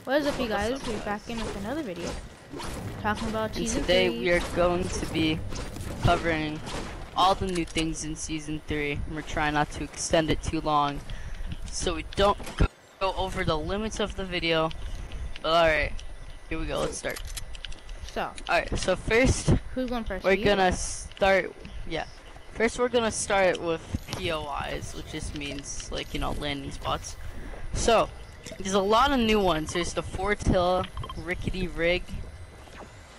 What is up, you guys? We're back in with another video talking about season 3. Today we are going to be covering all the new things in season 3. We're trying not to extend it too long so we don't go over the limits of the video. But alright, here we go, let's start. So, Alright, so first who's going first? we're gonna start, first we're gonna start with POIs, which just means, like, you know, landing spots. So, there's a lot of new ones. There's the Fortnite, Rickety Rig,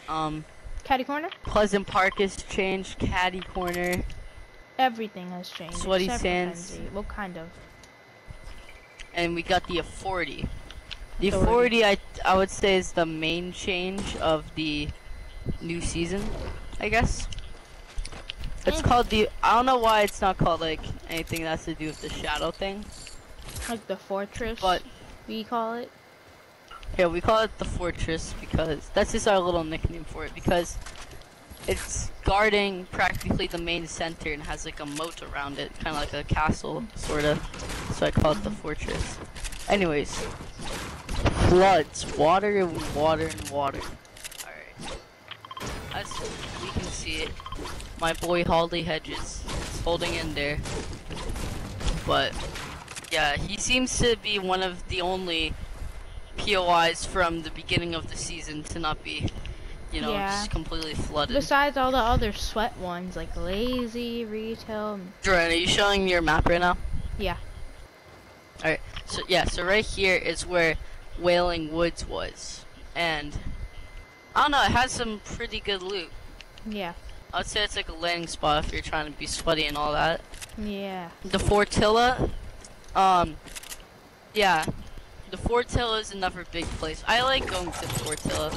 Caddy corner? Pleasant Park has changed, Caddy Corner, Everything has changed. Sweaty except for Sands. Frenzy. What kind of? and we got the 40. The Authority. 40 I would say is the main change of the new season, I guess. It's called the, I don't know why it's not called like anything that has to do with the shadow thing. Like the fortress, But we call it. yeah, we call it the fortress because that's just our little nickname for it, because it's guarding practically the main center and has like a moat around it, kind of like a castle, sort of. So I call it the fortress. Anyways, floods, water and water and water. Alright, as we can see it, my boy Holly Hedges is holding in there. But yeah, he seems to be one of the only POIs from the beginning of the season to not be, you know, just completely flooded. Besides all the other sweat ones, like Lazy, Retail. Jordan, are you showing your map right now? Yeah. Alright, so yeah, so right here is where Wailing Woods was. And, I don't know, it has some pretty good loot. Yeah. I'd say it's like a landing spot if you're trying to be sweaty and all that. Yeah. The Fortilla, yeah, the Fortilla is another big place. I like going to the Fortilla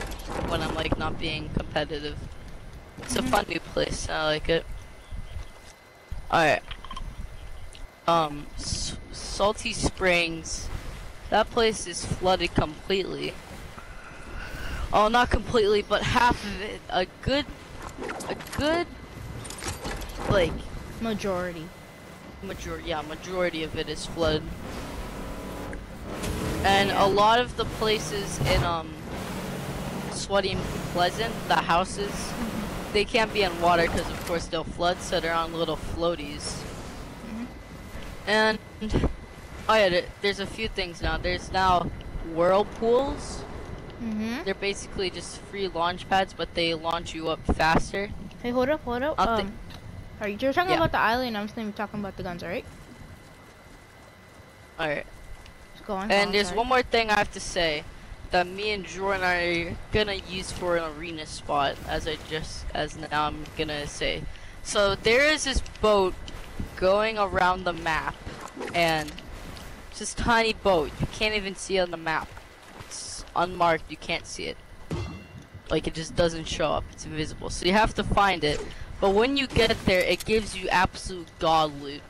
when I'm like not being competitive. It's a fun new place. I like it. Alright. Salty Springs. That place is flooded completely. Oh, not completely, but half of it. A good, like, Majority majority of it is flooded. And a lot of the places in Sweaty and Pleasant, the houses, they can't be in water because of course they'll flood, so they're on little floaties. And oh yeah, there's a few things now. There's now whirlpools. They're basically just free launch pads, but they launch you up faster. Hey, hold up. Are you talking about the island? I'm still talking about the guns, alright? Alright. Go on. And there's one more thing I have to say that me and Jordan are gonna use for an arena spot, as now I'm gonna say. So there is this boat going around the map, and it's this tiny boat. You can't even see it on the map. It's unmarked. You can't see it. Like, it just doesn't show up. It's invisible. So you have to find it. But when you get there, it gives you absolute god loot.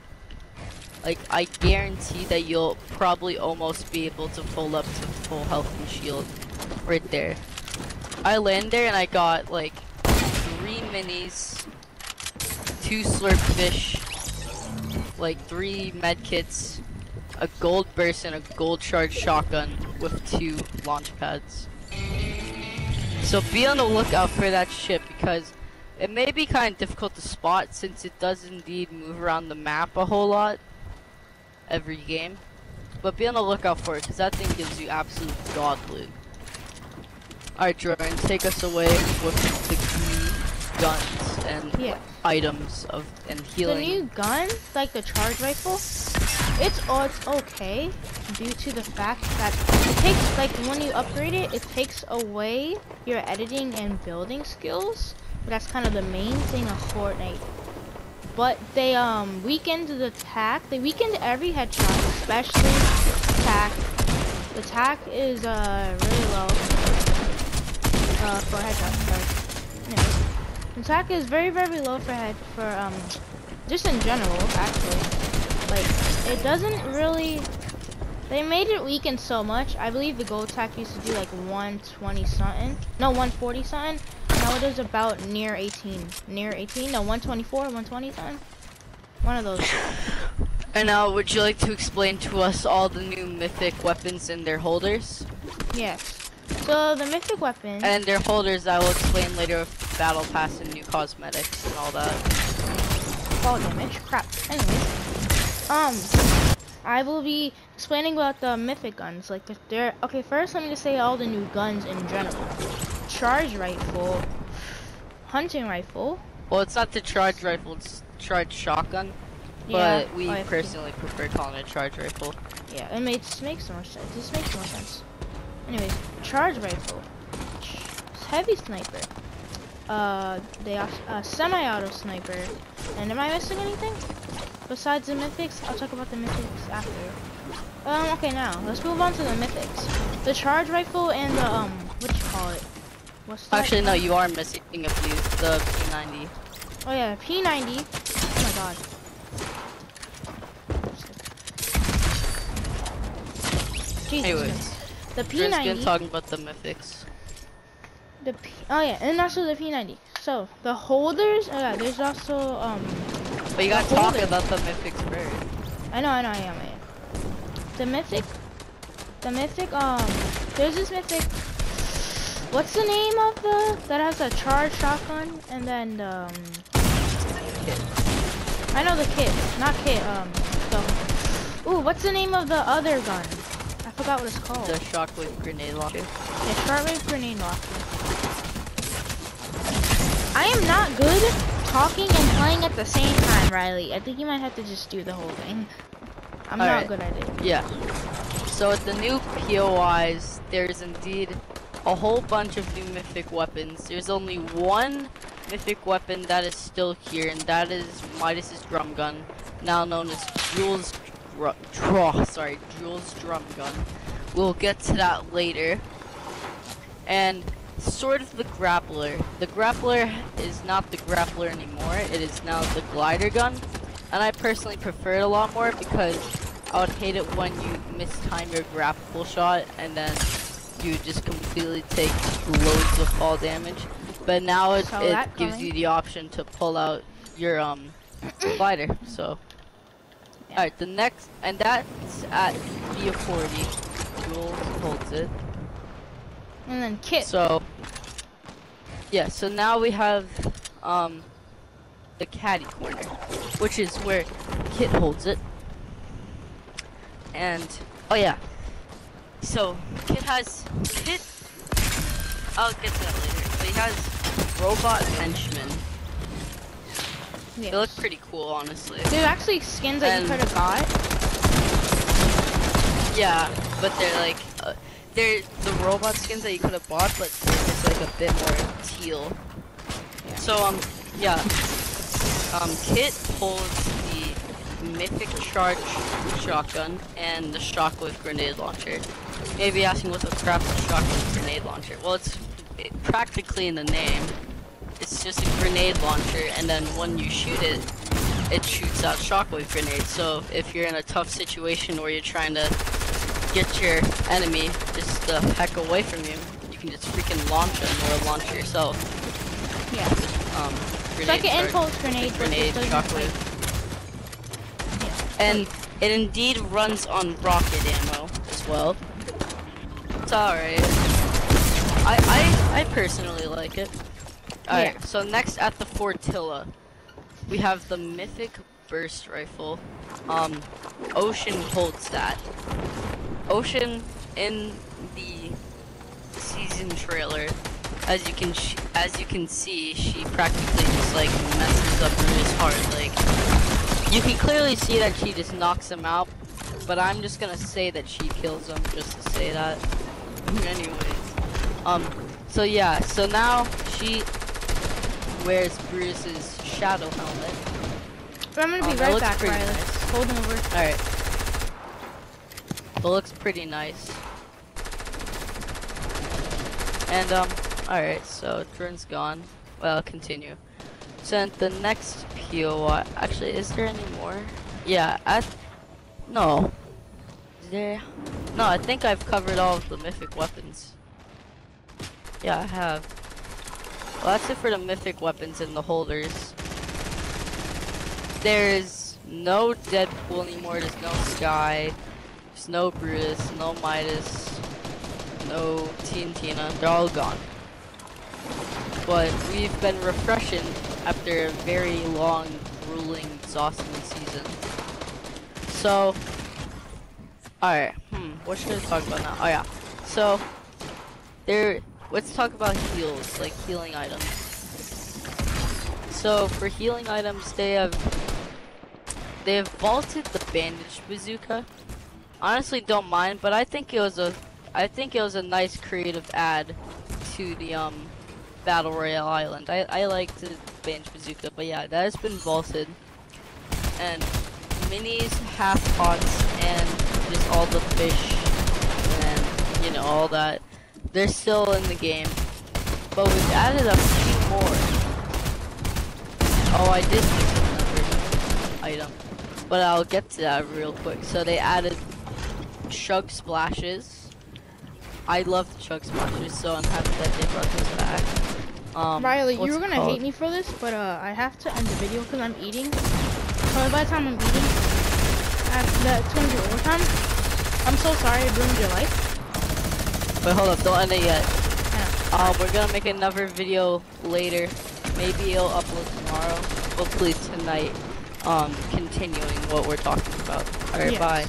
Like, I guarantee that you'll probably almost be able to pull up to full health and shield right there. I landed there and I got like 3 minis, 2 slurp fish, like 3 med kits, a gold burst, and a gold charge shotgun with 2 launch pads. So be on the lookout for that ship, because it may be kind of difficult to spot since it does indeed move around the map a whole lot every game. But be on the lookout for it, because that thing gives you absolute god loot. Alright, Jordan, take us away with the key guns and items and healing. The new gun, like the charge rifle, it's okay due to the fact that it takes, like, when you upgrade it, it takes away your editing and building skills. But that's kind of the main thing of Fortnite. But they weakened the tack. They weakened every headshot, especially tack. The tack is really low for headshots. Sorry. Anyways, the tack is very low for just in general, actually. Like, it doesn't really. They made it weaken so much. I believe the gold tack used to do like 120 something. No, 140 something. Now it is about near 18. No, 124, 120 something. One of those. And now, would you like to explain to us all the new mythic weapons in their holders? Yes. So the mythic weapon. And their holders I will explain later with battle pass and new cosmetics and all that. Fall damage. Crap. Anyways. I will be explaining about the mythic guns. Like if they're okay, first let me just say all the new guns in general. Charge rifle, hunting rifle. Well, it's not the charge rifle, it's charge shotgun. Yeah. But we personally prefer calling it a charge rifle. Yeah, it makes more sense. This makes more sense. Anyways, charge rifle, heavy sniper, semi-auto sniper, and am I missing anything? Besides the mythics, I'll talk about the mythics after. Okay, now let's move on to the mythics. The charge rifle and the what you call it? What's that? Actually, no, you are missing a few. The P90. Oh yeah, P90. Oh my god. Jesus. Anyways, the P90. We're talking about the mythics. Oh yeah, and also the P90. So the holders. Oh yeah, there's also But you gotta talk about the mythics first. I am. The mythic, there's this mythic, what's the name of that has a charge shotgun, and then, Kit. I know the kit, not kit, ooh, what's the name of the other gun? I forgot what it's called. The shockwave grenade launcher. Yeah, shockwave grenade launcher. I am not good talking and playing at the same time, Riley. I think you might have to just do the whole thing. I'm not good at it. Yeah. So with the new POIs, there's indeed a whole bunch of new mythic weapons. There's only one mythic weapon that is still here, and that is Midas's drum gun, now known as Jules' drum gun. We'll get to that later. And sort of the grappler. The grappler is not the grappler anymore. It is now the glider gun. And I personally prefer it a lot more because I would hate it when you mistime your grapple shot and then you just completely take loads of fall damage. But now it gives you the option to pull out your glider. So, yeah. Alright, the next, and that's at B40. Jules holds it. And then Kit. So, yeah, so now we have the caddy corner, which is where Kit holds it. And oh yeah, so Kit. I'll get to that later. But he has robot henchmen. Yes. They look pretty cool, honestly. There's actually skins that you could have got. Yeah, but they're like they're the robot skins that you could have bought, but it's like a bit more teal. Yeah. So yeah. Kit holds the mythic charge shotgun and the shockwave grenade launcher. You may be asking what the crap is a shockwave grenade launcher. Well, it's practically in the name. It's just a grenade launcher, and then when you shoot it, it shoots out shockwave grenades. So if you're in a tough situation where you're trying to get your enemy just the heck away from you, you can just freaking launch them or launch yourself. Yeah. It's like an impulse grenade, shockwave. Yeah. And it indeed runs on rocket ammo as well. It's alright. I personally like it. Alright, yeah. So next at the Fortilla, we have the mythic burst rifle. Ocean holds that. Ocean in the season trailer, as you can see, she practically just like messes up Brutus hard. Like you can clearly see that she just knocks him out, but I'm just gonna say that she kills him just to say that. Anyways, so yeah, so now she wears Brutus's shadow helmet. I'm gonna be right back, Riley. Nice. Hold him over. Alright. It looks pretty nice. And alright, so Drin's gone. Well, continue. So the next POI, actually, is there any more? Yeah, no. Is there? No, I think I've covered all of the mythic weapons. Yeah, I have. Well, that's it for the mythic weapons in the holders. There's no Deadpool anymore. There's no Sky. There's no Brutus. No Midas. No Tina. They're all gone. But we've been refreshing after a very long, grueling, exhausting season. So, alright, what should I talk about now? Oh yeah, so, let's talk about heals, like healing items. So, for healing items, they have vaulted the bandage bazooka. Honestly, don't mind, but I think it was a nice creative add to the, Battle Royale Island. I like the bandage bazooka, but yeah, that has been vaulted. And minis, half pots, and just all the fish, and you know, all that. They're still in the game, but we've added a few more. Oh, I did miss another item, but I'll get to that real quick. So they added chug splashes. I love the chug splashes, so I'm happy that they brought those back. Riley, you were gonna hate me for this, but I have to end the video because I'm eating. So by the time I'm eating, it's gonna be overtime. I'm so sorry I ruined your life. Wait, hold up, don't end it yet. We're gonna make another video later. Maybe I'll upload tomorrow. Hopefully tonight. Continuing what we're talking about. Alright, yes. Bye.